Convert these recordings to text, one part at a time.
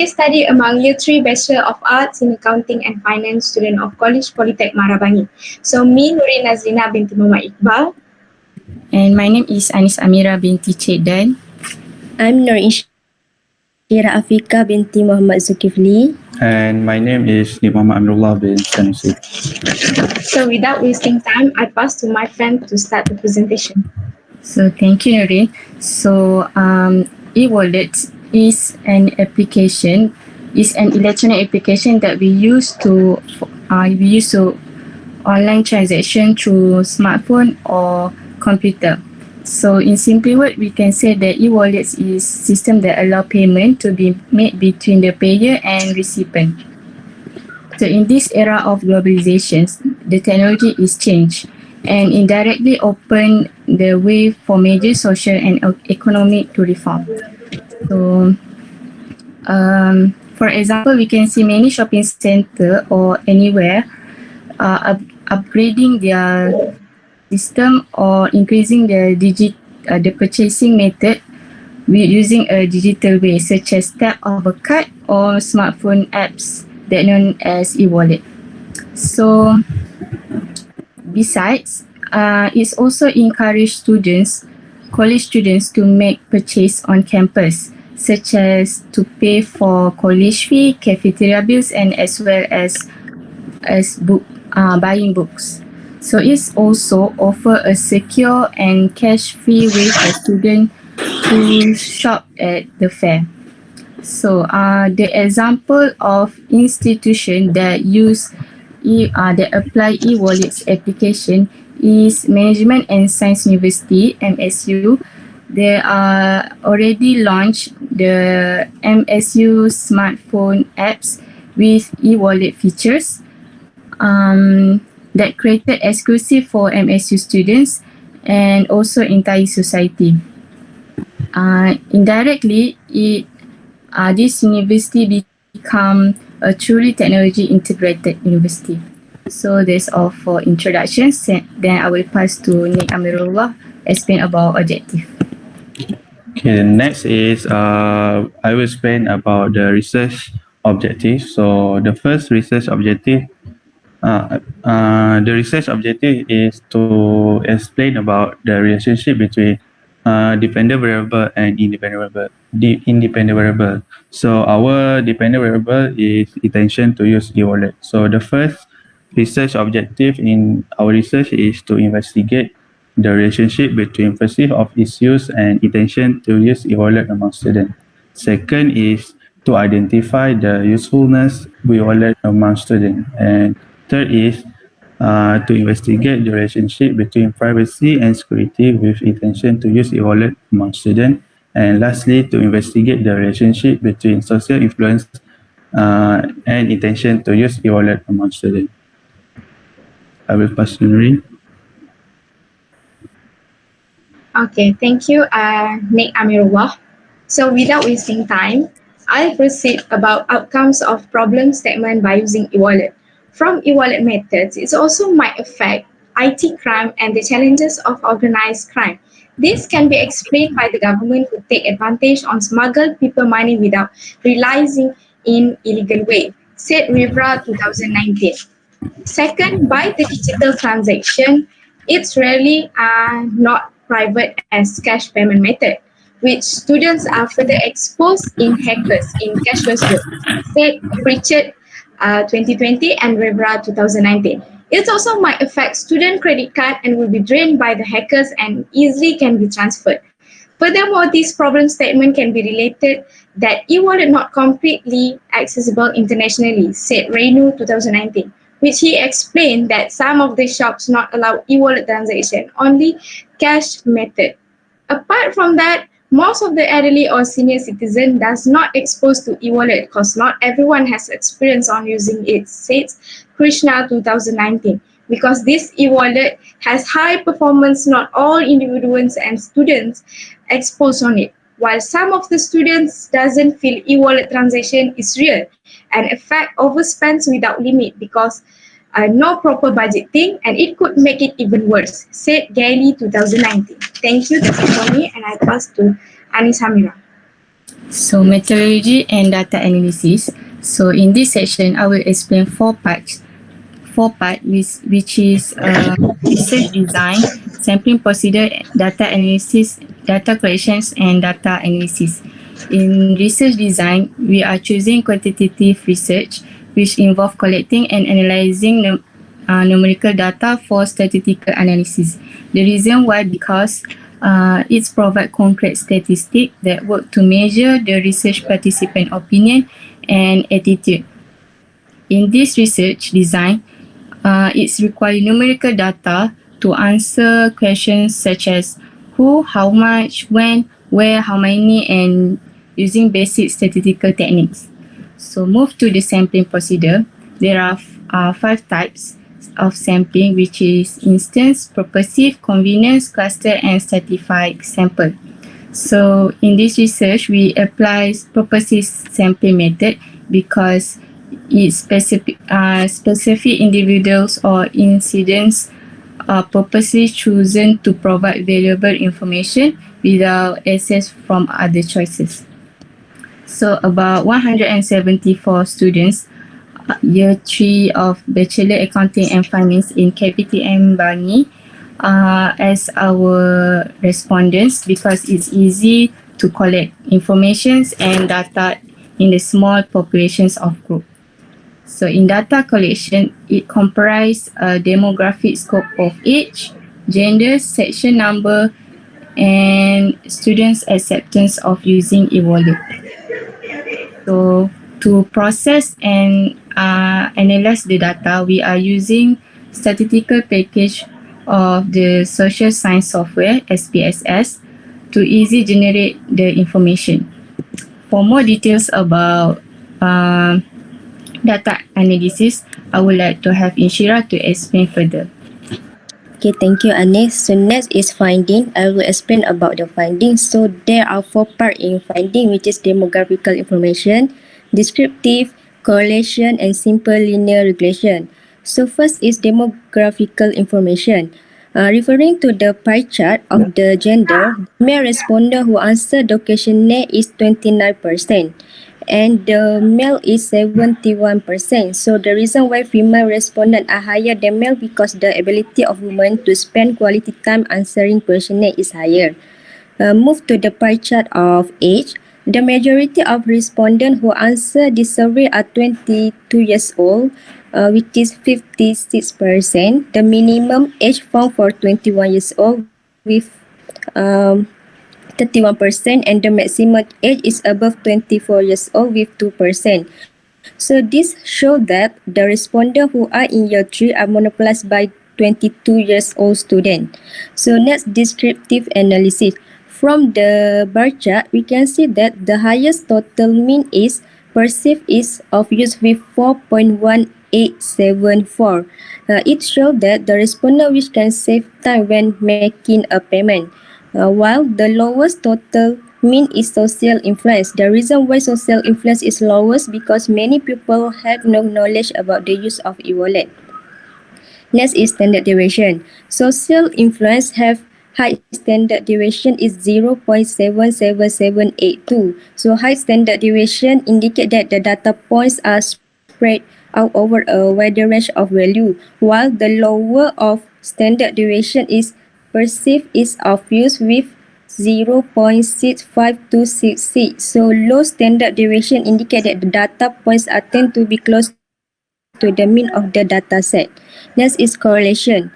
Case study among Year 3 Bachelor of Arts in Accounting and Finance student of College Polytech Marabangi. So me, Nurin Nazlina binti Muhammad Iqbal. And my name is Anis Amira binti Cik Dan. I'm Nur Inshira Afika binti Muhammad Zulkifli. And my name is Muhammad Amrullah bin Sanusi. So without wasting time, I pass to my friend to start the presentation. So thank you, Nurin. So e-wallet is an electronic application that we use to online transaction through smartphone or computer. So in simple word, we can say that e-wallets is system that allow payment to be made between the payer and recipient. So in this era of globalization, the technology is changed and indirectly open the way for major social and economic to reform. So for example, we can see many shopping center or anywhere upgrading their system or increasing the purchasing method with using a digital way, such as tap of a card or smartphone apps that known as e-wallet. So besides, it's also encourage college students to make purchase on campus, such as to pay for college fee, cafeteria bills, and as well as buying books. So it's also offer a secure and cash-free way for students to shop at the fair. So the example of institution that that apply e-wallets application is Management and Science University (MSU). They are already launched the MSU smartphone apps with e-wallet features that created exclusive for MSU students and also entire society. Indirectly, this university become a truly technology integrated university. So that's all for introductions. Then I will pass to Nick Amirullah explain about objective. Okay, next is I will explain about the research objective. So the first research objective, the research objective is to explain about the relationship between dependent variable and independent variable. So our dependent variable is intention to use e-wallet. So the first research objective in our research is to investigate the relationship between perceive of its use and intention to use e-wallet among students. Second is to identify the usefulness of e-wallet among students. And third is to investigate the relationship between privacy and security with intention to use e-wallet among students. And lastly, to investigate the relationship between social influence and intention to use e-wallet among students. I will pass to Nuri. Okay, thank you, Nick Amirullah. So without wasting time, I'll proceed about outcomes of problem statement by using e-wallet. From e-wallet methods, it also might affect IT crime and the challenges of organized crime. This can be explained by the government who take advantage on smuggled people money without realizing in illegal way, said Rivera 2019. Second, by the digital transaction, it's rarely not private as cash payment method, which students are further exposed in hackers in cashless world, said Pritchard 2020 and Rivera 2019. It also might affect student credit card and will be drained by the hackers and easily can be transferred. Furthermore, this problem statement can be related that e-wallet not completely accessible internationally, said Reinu 2019, which he explained that some of the shops not allow e-wallet transaction, only cash method. Apart from that, most of the elderly or senior citizen does not expose to e-wallet because not everyone has experience on using it, says Krishna 2019. Because this e-wallet has high performance, not all individuals and students expose on it. While some of the students doesn't feel e-wallet transaction is real and effect overspends without limit because no proper budgeting and it could make it even worse, said Gailey 2019. Thank you, that's it for me, and I pass to Anis Hamira. So methodology and data analysis. So in this section, I will explain four part which is research design, sampling procedure, data analysis, data collections, and data analysis. In research design, we are choosing quantitative research, which involve collecting and analyzing numerical data for statistical analysis. The reason why because it provides concrete statistics that work to measure the research participant opinion and attitude. In this research design, it's require numerical data to answer questions such as who, how much, when, where, how many, and using basic statistical techniques. So move to the sampling procedure. There are five types of sampling, which is instance, purposive, convenience, cluster, and stratified sample. So in this research, we apply purposive sampling method because it specific individuals or incidents are purposely chosen to provide valuable information without access from other choices. So about 174 students, year 3 of Bachelor Accounting and Finance in KPTM Bangi as our respondents because it's easy to collect informations and data in the small populations of group. So in data collection, it comprises a demographic scope of age, gender, section number, and students' acceptance of using e-wallet. So to process and analyze the data, we are using statistical package of the social science software SPSS to easy generate the information. For more details about data analysis, I would like to have Inshira to explain further. Okay, thank you, Anis. So next is finding. I will explain about the findings. So there are four parts in finding, which is demographical information, descriptive, correlation, and simple linear regression. So first is demographical information. Referring to the pie chart of the gender, the male responder who answered the questionnaire is 29%. And the male is 71%. So the reason why female respondents are higher than male because the ability of women to spend quality time answering questionnaire is higher. Move to the pie chart of age. The majority of respondents who answer this survey are 22 years old, which is 56%. The minimum age found for 21 years old with um, 31%, and the maximum age is above 24 years old with 2%. So this shows that the respondents who are in year 3 are monopolized by 22 years old student. So next, descriptive analysis. From the bar chart, we can see that the highest total mean is perceived ease of use with 4.1874. It shows that the respondent which can save time when making a payment. While the lowest total mean is social influence. The reason why social influence is lowest because many people have no knowledge about the use of e-wallet. Next is standard deviation. Social influence have high standard deviation is 0.77782. So high standard deviation indicate that the data points are spread out over a wider range of value, while the lower of standard deviation is perceived ease of use with 0.65266. So low standard deviation indicate that the data points are tend to be close to the mean of the data set. Next is correlation.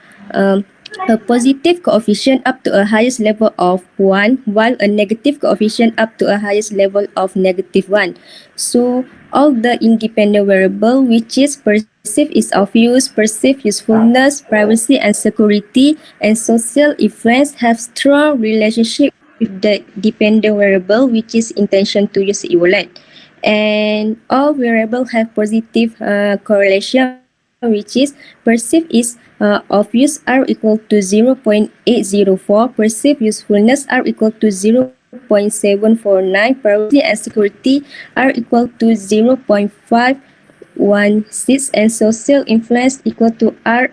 A positive coefficient up to a highest level of 1, while a negative coefficient up to a highest level of negative 1. So all the independent variable which is perceived is of use, perceived usefulness, privacy and security, and social influence have strong relationship with the dependent variable which is intention to use e-wallet. And all variables have positive correlation, which is perceived is of use are equal to 0.804, perceived usefulness are equal to 0.749, privacy and security are equal to 0.516, and social influence equal to R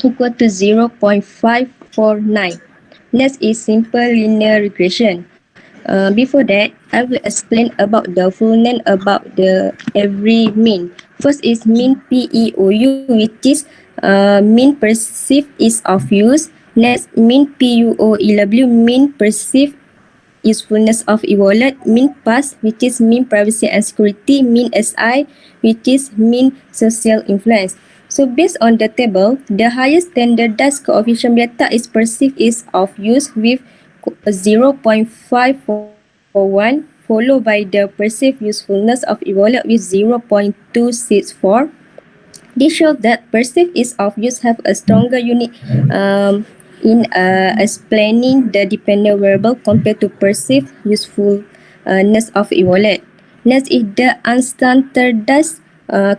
equal to 0.549. Next is simple linear regression. Before that, I will explain about the full name about the every mean. First is mean PEOU, which is mean perceived is of use. Next, mean PUOEW, mean perceived usefulness of e-wallet, mean pass, which is mean privacy and security, mean SI, which is mean social influence. So based on the table, the highest standardized coefficient beta is perceived is of use with 0.541, followed by the perceived usefulness of e-wallet with 0.264. This shows that perceived ease of use have a stronger unit in explaining the dependent variable compared to perceived usefulness of e-wallet. Next is the unstandardized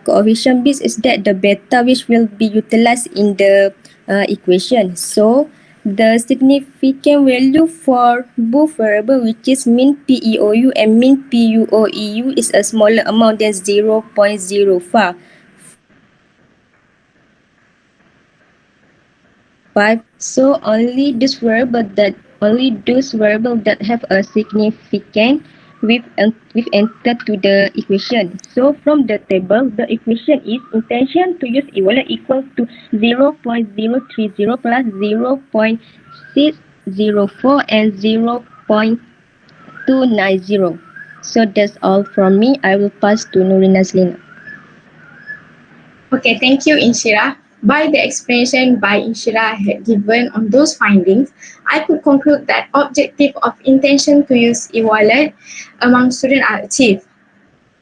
coefficient base is that the beta which will be utilized in the equation. So the significant value for both variable which is mean PEOU and mean PUOEU is a smaller amount than 0.05. So only those variable that have a significant with enter to the equation. So from the table, the equation is intention to use e-wallet equals to 0.030 plus 0.604 and 0.290. So that's all from me. I will pass to Nurina Slina. Okay, thank you, Inshira. By the explanation by Inshira had given on those findings, I could conclude that objective of intention to use e-wallet among students are achieved.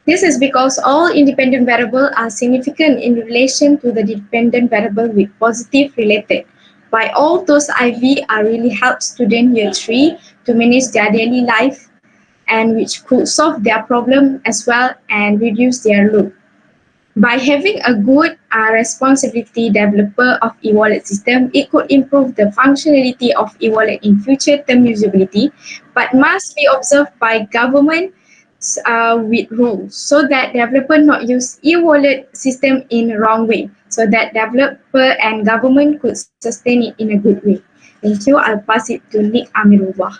This is because all independent variables are significant in relation to the dependent variable with positive related. By all those IV are really help student year 3 to manage their daily life and which could solve their problem as well and reduce their load. By having a good responsibility developer of e-wallet system, it could improve the functionality of e-wallet in future term usability, but must be observed by government with rules so that developer not use e-wallet system in wrong way, so that developer and government could sustain it in a good way. Thank you. I'll pass it to Nick Amirullah.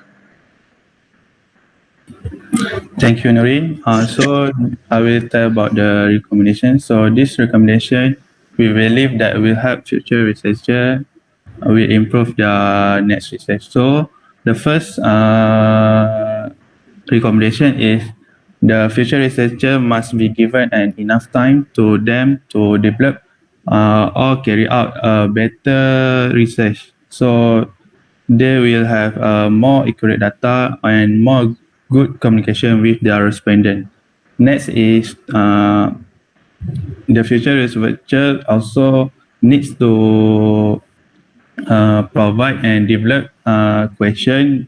Thank you, Noreen. So I will tell about the recommendation. So this recommendation, we believe that will help future researcher will improve their next research. So the first recommendation is the future researcher must be given an enough time to them to develop or carry out a better research. So they will have more accurate data and more good communication with their respondent. Next is the future researcher also needs to provide and develop question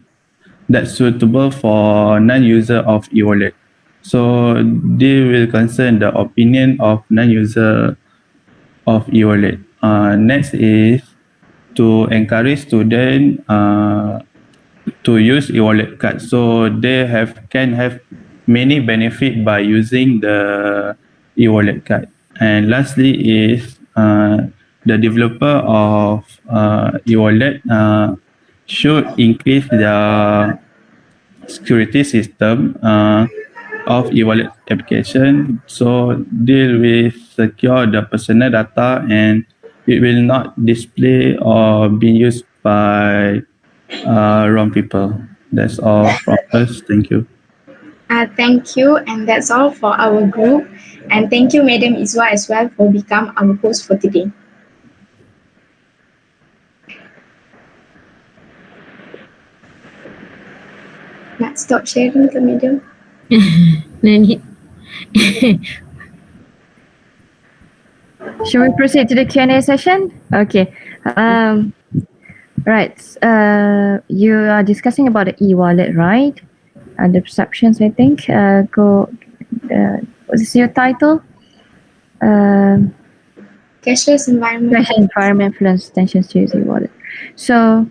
that's suitable for non-user of e-wallet. So they will concern the opinion of non-user of e-wallet. Next is to encourage students to use e-wallet card. So they can have many benefit by using the e-wallet card. And lastly is the developer of e-wallet should increase their security system of e-wallet application so deal with secure the personal data and it will not display or be used by wrong people. That's all from us. Thank you. Thank you, and that's all for our group. And thank you, Madam Iswa, as well, for become our host for today. Nak stop sharing ke, Madam? No need. Shall we proceed to the Q&A session? Okay. Right. You are discussing about the e-wallet, right? And the perceptions, I think. What is your title? Cashless environment. Pressure environment influence tensions to use e-wallet. So,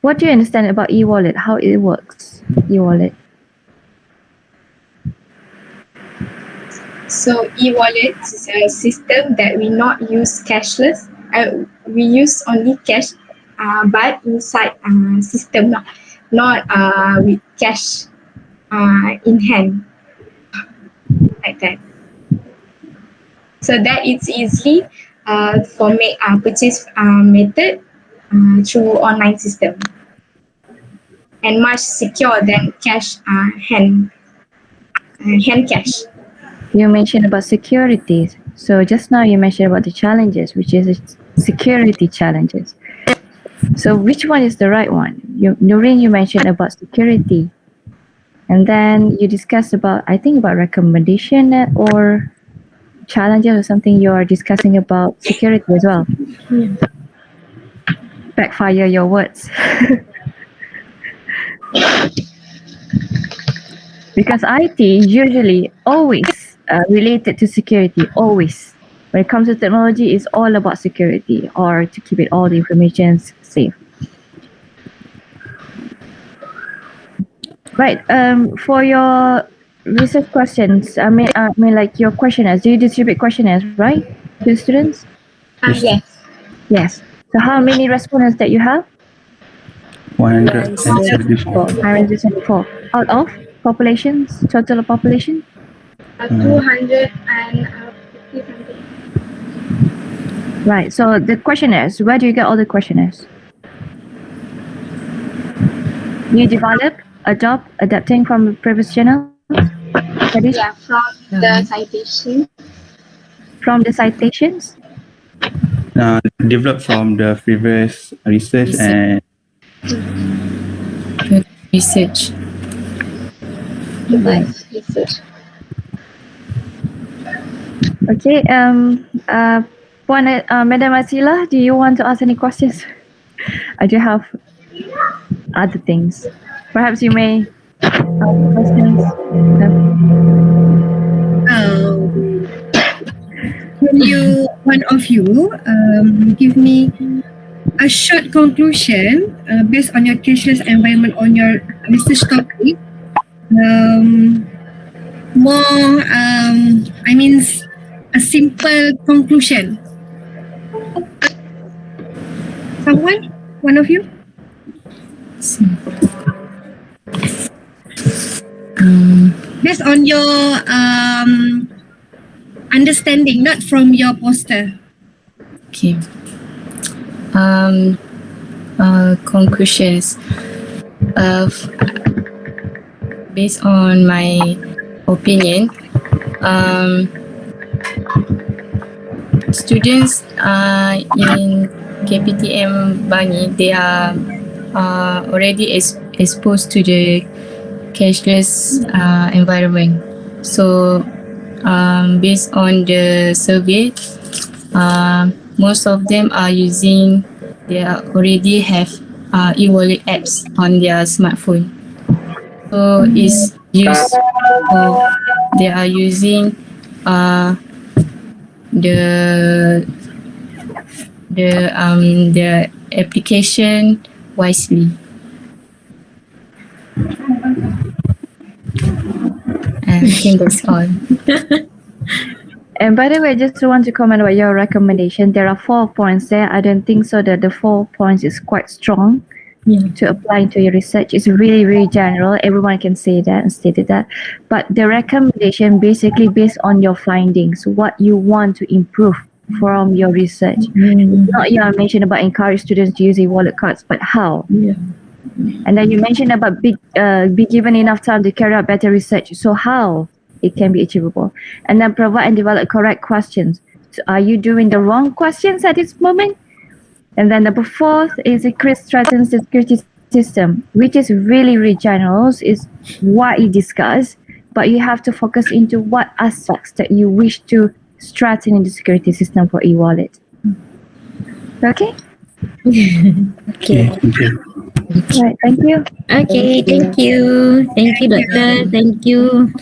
what do you understand about e-wallet? How it works? E-wallet. So e-wallet is a system that we not use cashless. We use only cash, but inside system, not with cash. in hand, like that. So that it's easily for make purchase method through online system and much secure than cash hand cash. You mentioned about security. So just now you mentioned about the challenges, which is security challenges. So which one is the right one? Noreen, you mentioned about security, and then you discussed about, I think, about recommendation or challenges or something. You are discussing about security as well. Backfire your words. Because IT usually always related to security, always. When it comes to technology, it's all about security or to keep it all the information safe. Right. For your research questions, I mean, like your questionnaires. Do you distribute questionnaires, right, to the students? Yes, Yes. Yes. So how many respondents that you have? 174. 174. 174 out of populations, total population. 250 something. Right. So the questionnaires. Where do you get all the questionnaires? You develop, adopt, adapting from previous channels, studies Yeah, from the citation. from the citations. Developed from the previous research Research. and Research. Right. Yes, research. Okay. Madam Asila, do you want to ask any questions? I do have other things. Perhaps you may ask questions. Um, will you, one of you, give me a short conclusion based on your cashless environment on your research topic? Um, more, I mean, a simple conclusion. Someone? One of you? Based on your understanding, not from your poster. Okay. Conclusions. Based on my opinion, students in KPTM Bani, they are already exposed to the cashless environment. So based on the survey, most of them are using, they already have e-wallet apps on their smartphone. So it's used, so they are using the the application wisely. I think that's all. And by the way, I just want to comment about your recommendation. There are 4 points there. I don't think so that the 4 points is quite strong to apply into your research. It's really, really general. Everyone can say that and stated that. But the recommendation basically based on your findings, what you want to improve from your research. Not you mentioned about encourage students to use e-wallet cards, but how? And then you mentioned about be given enough time to carry out better research. So how it can be achievable? And then provide and develop correct questions. So are you doing the wrong questions at this moment? And then number fourth is it strengthens the security system, which is really, really general, is what you discuss, but you have to focus into what aspects that you wish to strengthen in the security system for e-wallet. Okay? Okay. thank you. Right, thank you. Okay, thank you. Thank you, doctor. Thank you.